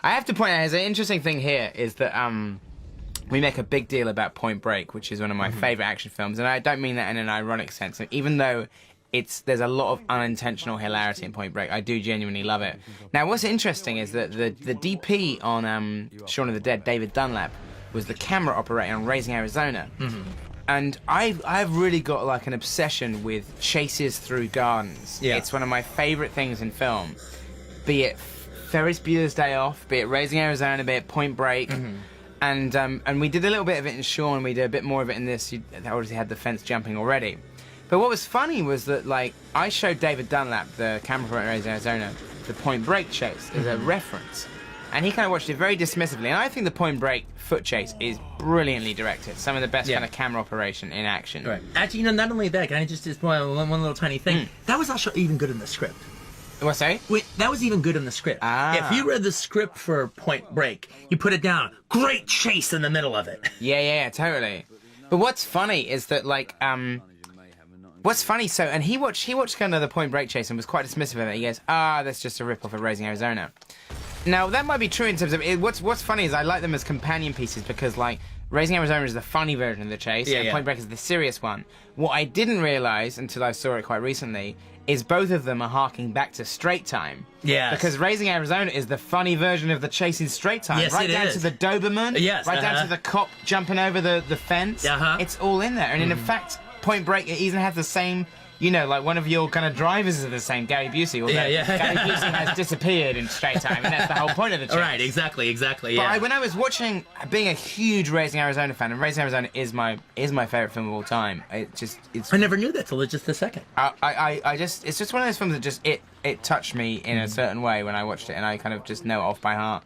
I have to point out, there's an interesting thing here, is that we make a big deal about Point Break, which is one of my favourite action films, and I don't mean that in an ironic sense. Even though there's a lot of unintentional hilarity in Point Break, I do genuinely love it. Now, what's interesting is that the DP on Shaun of the Dead, David Dunlap, was the camera operator on Raising Arizona. And I've really got like an obsession with chases through gardens. Yeah. It's one of my favourite things in film. Be it Ferris Bueller's Day Off, be it Raising Arizona, be it Point Break. And we did a little bit of it in Shaun, we did a bit more of it in this. You obviously had the fence jumping already. But what was funny was that, like, I showed David Dunlap, the camera operator in Raising Arizona, the Point Break chase as a reference. And he kind of watched it very dismissively. And I think the Point Break foot chase is brilliantly directed. Some of the best kind of camera operation in action. Right. Actually, not only that, can I just one little tiny thing? That was also even good in the script. What's that? Wait, that was even good in the script. If you read the script for Point Break, you put it down, great chase in the middle of it. Yeah, totally. But what's funny is that, like, what's funny, and he watched kind of the Point Break chase and was quite dismissive of it. He goes, that's just a rip-off of Raising Arizona. Now, that might be true in terms of, what's funny is I like them as companion pieces because, like, Raising Arizona is the funny version of the chase, and Point Break is the serious one. What I didn't realise until I saw it quite recently is both of them are harking back to Straight Time. Yes. Because Raising Arizona is the funny version of the chase in Straight Time. Yes, right it down is. to the Doberman. Yes, Right down to the cop jumping over the fence. It's all in there. And in fact, Point Break, it even has the same, you know, like one of your kind of drivers is the same, Gary Busey. Although Gary Busey has disappeared in Straight Time, and that's the whole point of the chase. Right, exactly, But when I was watching, being a huge Raising Arizona fan, and Raising Arizona is my favourite film of all time. I never knew that till just a second. It's just one of those films that just, it touched me in a certain way when I watched it, and I kind of just know it off by heart.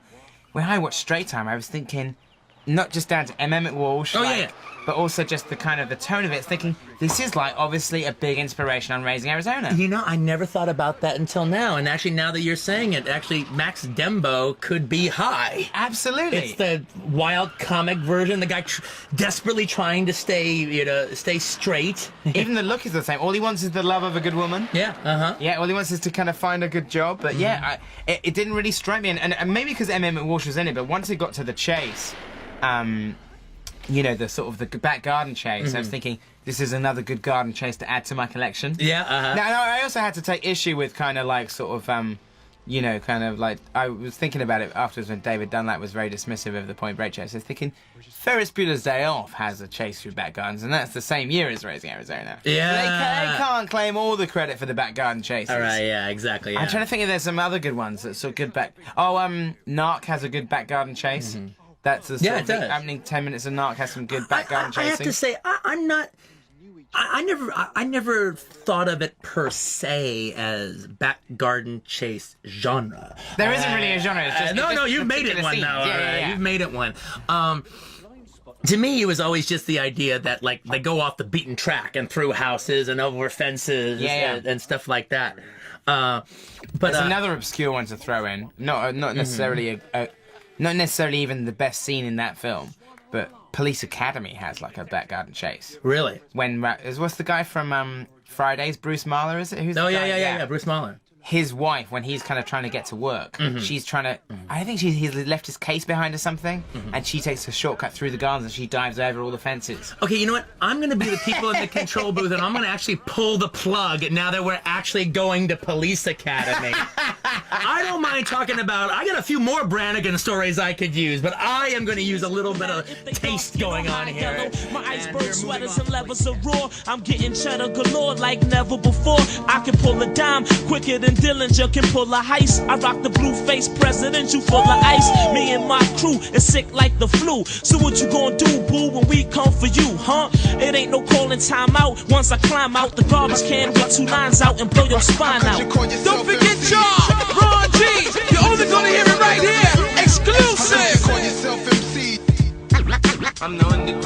When I watched Straight Time, I was thinking, not just down to Emmett Walsh, but also just the kind of the tone of it, thinking, this is like obviously a big inspiration on Raising Arizona. You know, I never thought about that until now, and actually now that you're saying it, actually Max Dembo could be high. Absolutely. It's the wild comic version, the guy desperately trying to stay straight. Even the look is the same. All he wants is the love of a good woman. Yeah, all he wants is to kind of find a good job. But it didn't really strike me, and maybe because Emmett Walsh was in it, but once it got to the chase, you know, the sort of the back garden chase, I was thinking, this is another good garden chase to add to my collection. Now, I also had to take issue with kind of like sort of, you know, kind of like, I was thinking about it afterwards when David Dunlap was very dismissive of the Point Break chase. I was thinking, Ferris Bueller's Day Off has a chase through back gardens, and that's the same year as Raising Arizona. So they can't claim all the credit for the back garden chases. All right, exactly. I'm trying to think if there's some other good ones that sort of good back. Narc has a good back garden chase. That's the sort of opening 10 minutes of Narc has some good back garden chasing. I have to say, I never thought of it per se as back garden chase genre. There isn't really a genre. It's just, no, you've made it one now. You've made it one. To me, it was always just the idea that, like, they go off the beaten track and through houses and over fences and stuff like that. But there's another obscure one to throw in. Not necessarily not necessarily even the best scene in that film, but Police Academy has like a back garden chase. Really? When what's the guy from Fridays? Bruce Marler, is it? Who's Bruce Marler. His wife, when he's kind of trying to get to work, she's trying to. I think he's left his case behind or something, and she takes a shortcut through the gardens and she dives over all the fences. Okay, you know what? I'm going to be the people in the control booth, and I'm going to actually pull the plug now that we're actually going to Police Academy. I don't mind talking about. I got a few more Brannigan stories I could use, but I am going to use a little bit of taste going on here. My iceberg sweaters and levels are raw. I'm getting cheddar galore like never before. I can pull a dime quicker than Dillinger can pull a heist. I rock the blue face presidential full of ice. Me and my crew is sick like the flu. So what you gonna do, boo, when we come for you, huh? It ain't no calling time out. Once I climb out the garbage can with 2 lines out and blow your spine out. Don't forget y'all, Ron G. You're only gonna hear it right here, exclusive.